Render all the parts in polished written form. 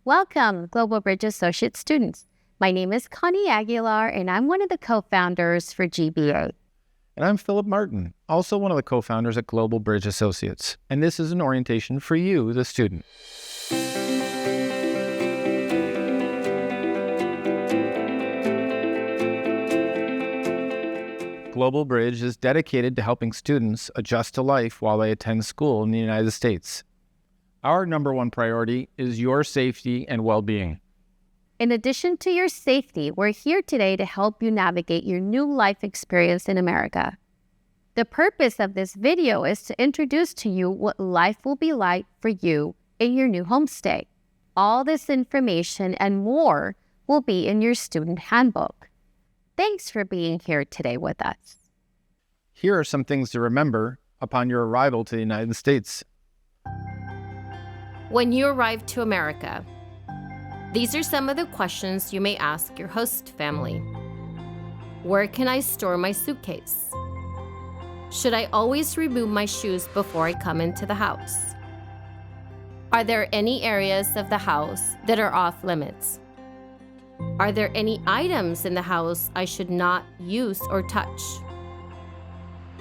Welcome, Global Bridge Associate students. My name is Connie Aguilar, and I'm one of the co-founders for GBA. And I'm Philip Martin, also one of the co-founders at Global Bridge Associates. And this is an orientation for you, the student. Global Bridge is dedicated to helping students adjust to life while they attend school in the United States. Our number one priority is your safety and well-being. In addition to your safety, we're here today to help you navigate your new life experience in America. The purpose of this video is to introduce to you what life will be like for you in your new homestay. All this information and more will be in your student handbook. Thanks for being here today with us. Here are some things to remember upon your arrival to the United States. When you arrive to America, these are some of the questions you may ask your host family. Where can I store my suitcase? Should I always remove my shoes before I come into the house? Are there any areas of the house that are off limits? Are there any items in the house I should not use or touch?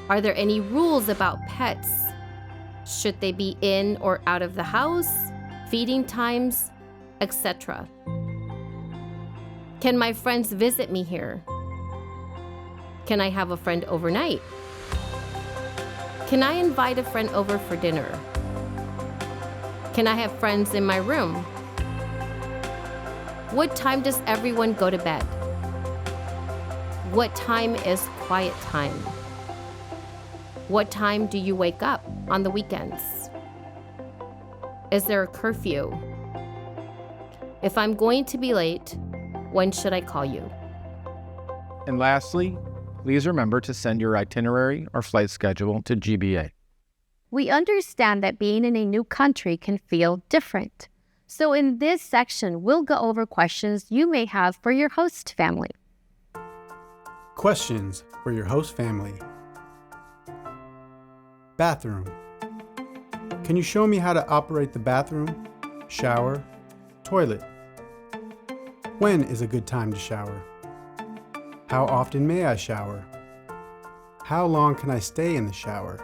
Are there any rules about pets? Should they be in or out of the house, feeding times, etc.? Can my friends visit me here? Can I have a friend overnight? Can I invite a friend over for dinner? Can I have friends in my room? What time does everyone go to bed? What time is quiet time? What time do you wake up on the weekends? Is there a curfew? If I'm going to be late, when should I call you? And lastly, please remember to send your itinerary or flight schedule to GBA. We understand that being in a new country can feel different. So in this section, we'll go over questions you may have for your host family. Questions for your host family. Bathroom. Can you show me how to operate the bathroom, shower, toilet? When is a good time to shower? How often may I shower? How long can I stay in the shower?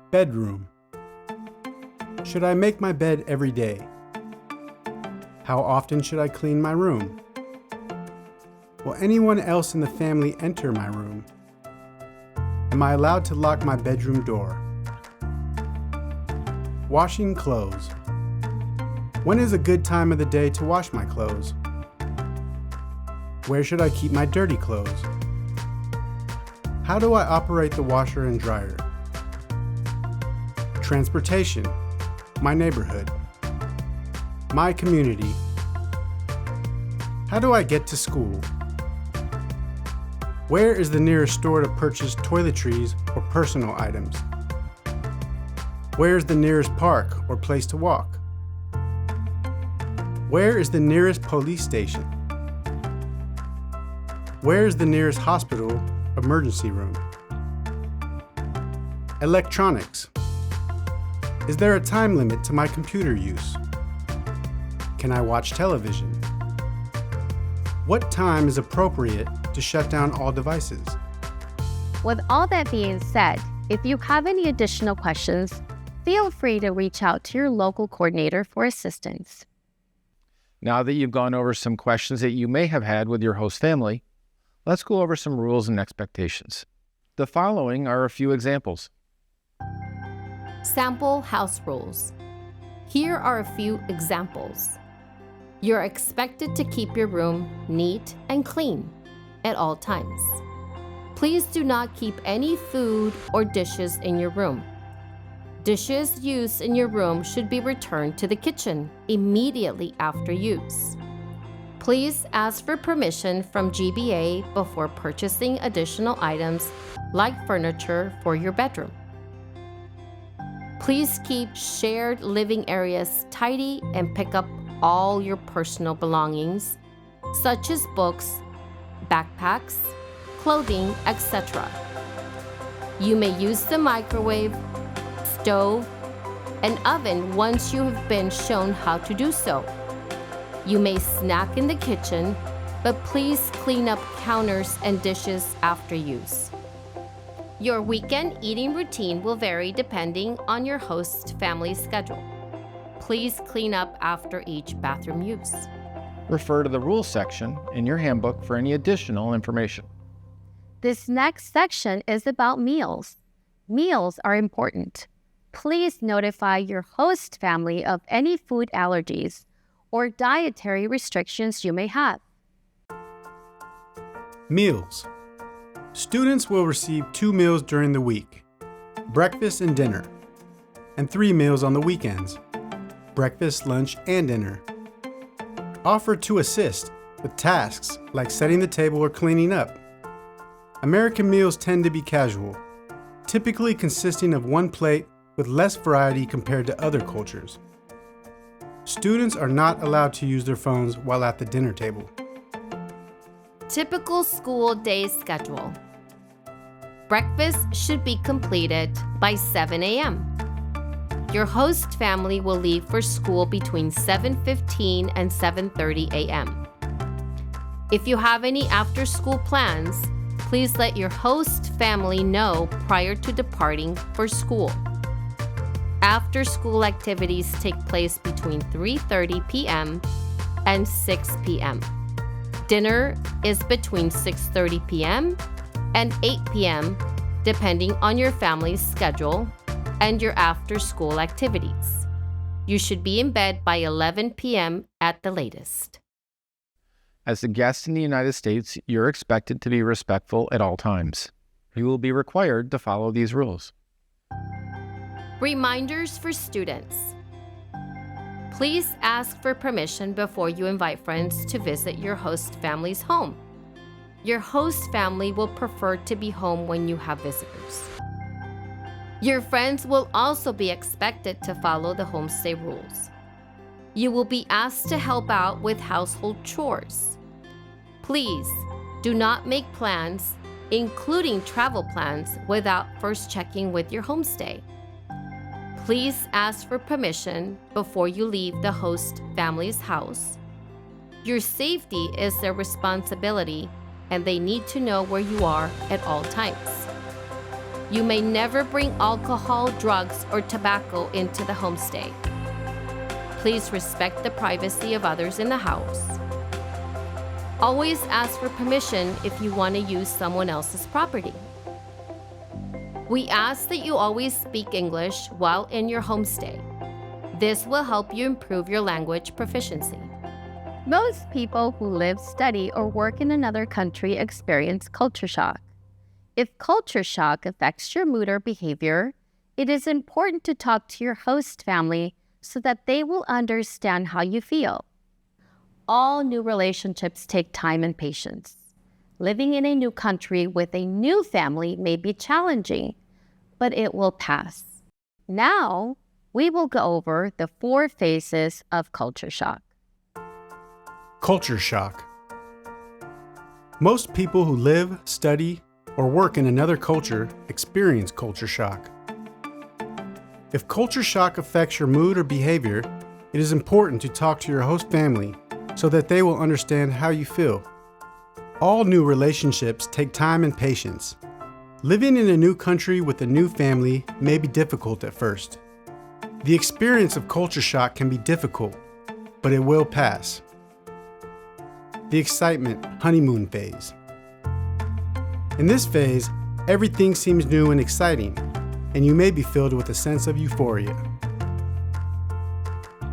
Bedroom. Should I make my bed every day? How often should I clean my room? Will anyone else in the family enter my room? Am I allowed to lock my bedroom door? Washing clothes. When is a good time of the day to wash my clothes? Where should I keep my dirty clothes? How do I operate the washer and dryer? Transportation. My neighborhood. My community. How do I get to school? Where is the nearest store to purchase toiletries or personal items? Where is the nearest park or place to walk? Where is the nearest police station? Where is the nearest hospital emergency room? Electronics. Is there a time limit to my computer use? Can I watch television? What time is appropriate to shut down all devices? With all that being said, if you have any additional questions, feel free to reach out to your local coordinator for assistance. Now that you've gone over some questions that you may have had with your host family, let's go over some rules and expectations. The following are a few examples. Sample house rules. Here are a few examples. You're expected to keep your room neat and clean at all times. Please do not keep any food or dishes in your room. Dishes used in your room should be returned to the kitchen immediately after use. Please ask for permission from GBA before purchasing additional items like furniture for your bedroom. Please keep shared living areas tidy and pick up all your personal belongings, such as books, backpacks, clothing, etc. You may use the microwave, stove, an oven once you have been shown how to do so. You may snack in the kitchen, but please clean up counters and dishes after use. Your weekend eating routine will vary depending on your host family's schedule. Please clean up after each bathroom use. Refer to the rules section in your handbook for any additional information. This next section is about meals. Meals are important. Please notify your host family of any food allergies or dietary restrictions you may have. Meals. Students will receive 2 meals during the week, breakfast and dinner, and 3 meals on the weekends, breakfast, lunch, and dinner. Offer to assist with tasks like setting the table or cleaning up. American meals tend to be casual, typically consisting of 1 plate with less variety compared to other cultures. Students are not allowed to use their phones while at the dinner table. Typical school day schedule. Breakfast should be completed by 7 a.m. Your host family will leave for school between 7:15 and 7:30 a.m. If you have any after-school plans, please let your host family know prior to departing for school. After-school activities take place between 3:30 p.m. and 6 p.m. Dinner is between 6:30 p.m. and 8 p.m. depending on your family's schedule and your after-school activities. You should be in bed by 11 p.m. at the latest. As a guest in the United States, you're expected to be respectful at all times. You will be required to follow these rules. Reminders for students. Please ask for permission before you invite friends to visit your host family's home. Your host family will prefer to be home when you have visitors. Your friends will also be expected to follow the homestay rules. You will be asked to help out with household chores. Please do not make plans, including travel plans, without first checking with your homestay. Please ask for permission before you leave the host family's house. Your safety is their responsibility, and they need to know where you are at all times. You may never bring alcohol, drugs, or tobacco into the homestay. Please respect the privacy of others in the house. Always ask for permission if you want to use someone else's property. We ask that you always speak English while in your homestay. This will help you improve your language proficiency. Most people who live, study, or work in another country experience culture shock. If culture shock affects your mood or behavior, it is important to talk to your host family so that they will understand how you feel. All new relationships take time and patience. Living in a new country with a new family may be challenging, but it will pass. Now, we will go over the 4 phases of culture shock. Culture shock. Most people who live, study, or work in another culture experience culture shock. If culture shock affects your mood or behavior, it is important to talk to your host family so that they will understand how you feel. All new relationships take time and patience. Living in a new country with a new family may be difficult at first. The experience of culture shock can be difficult, but it will pass. The excitement honeymoon phase. In this phase, everything seems new and exciting, and you may be filled with a sense of euphoria.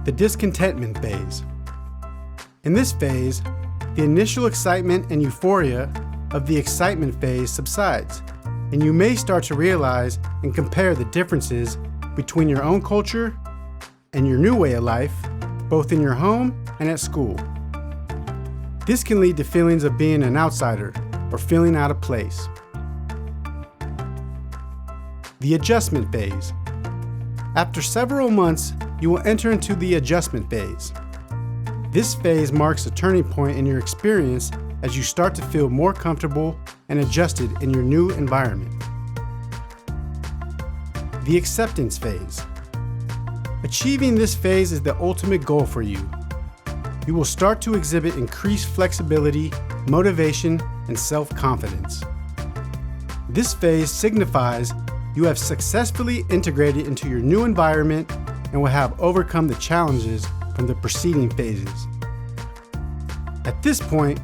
The discontentment phase. In this phase, the initial excitement and euphoria of the excitement phase subsides, and you may start to realize and compare the differences between your own culture and your new way of life, both in your home and at school. This can lead to feelings of being an outsider or feeling out of place. The adjustment phase. After several months, you will enter into the adjustment phase. This phase marks a turning point in your experience as you start to feel more comfortable and adjusted in your new environment. The acceptance phase. Achieving this phase is the ultimate goal for you. You will start to exhibit increased flexibility, motivation, and self-confidence. This phase signifies you have successfully integrated into your new environment and will have overcome the challenges from the preceding phases. At this point,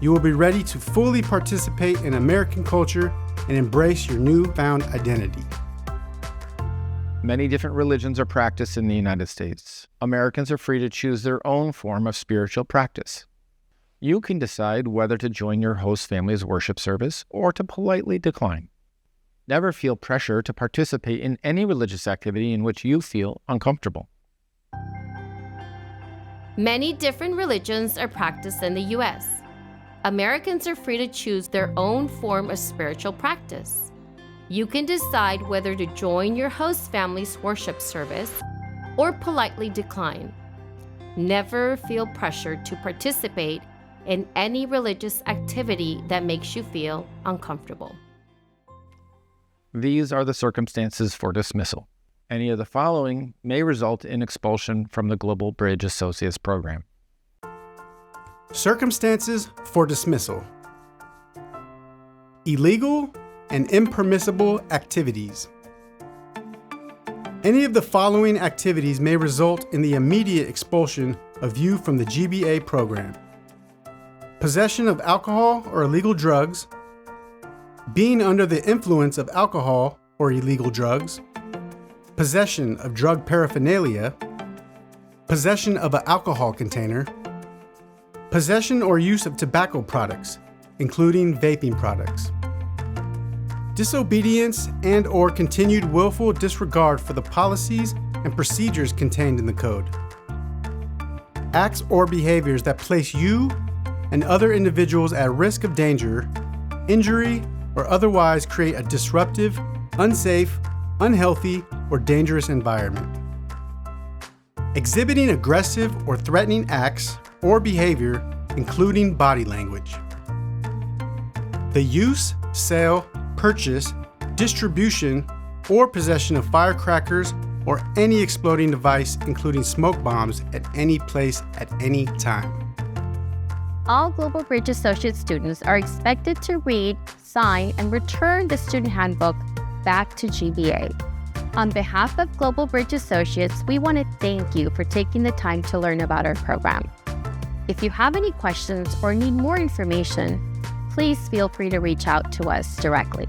you will be ready to fully participate in American culture and embrace your newfound identity. Many different religions are practiced in the United States. Americans are free to choose their own form of spiritual practice. You can decide whether to join your host family's worship service or to politely decline. Never feel pressure to participate in any religious activity in which you feel uncomfortable. Many different religions are practiced in the U.S. Americans are free to choose their own form of spiritual practice. You can decide whether to join your host family's worship service or politely decline. Never feel pressured to participate in any religious activity that makes you feel uncomfortable. These are the circumstances for dismissal. Any of the following may result in expulsion from the Global Bridge Associates program. Circumstances for dismissal. Illegal and impermissible activities. Any of the following activities may result in the immediate expulsion of you from the GBA program. Possession of alcohol or illegal drugs, being under the influence of alcohol or illegal drugs, possession of drug paraphernalia, possession of an alcohol container, possession or use of tobacco products, including vaping products, disobedience and/or continued willful disregard for the policies and procedures contained in the code, acts or behaviors that place you and other individuals at risk of danger, injury, or otherwise create a disruptive, unsafe, unhealthy, or dangerous environment. Exhibiting aggressive or threatening acts or behavior, including body language. The use, sale, purchase, distribution, or possession of firecrackers or any exploding device, including smoke bombs, at any place at any time. All Global Bridge Associate students are expected to read, sign, and return the student handbook back to GBA. On behalf of Global Bridge Associates, we want to thank you for taking the time to learn about our program. If you have any questions or need more information, please feel free to reach out to us directly.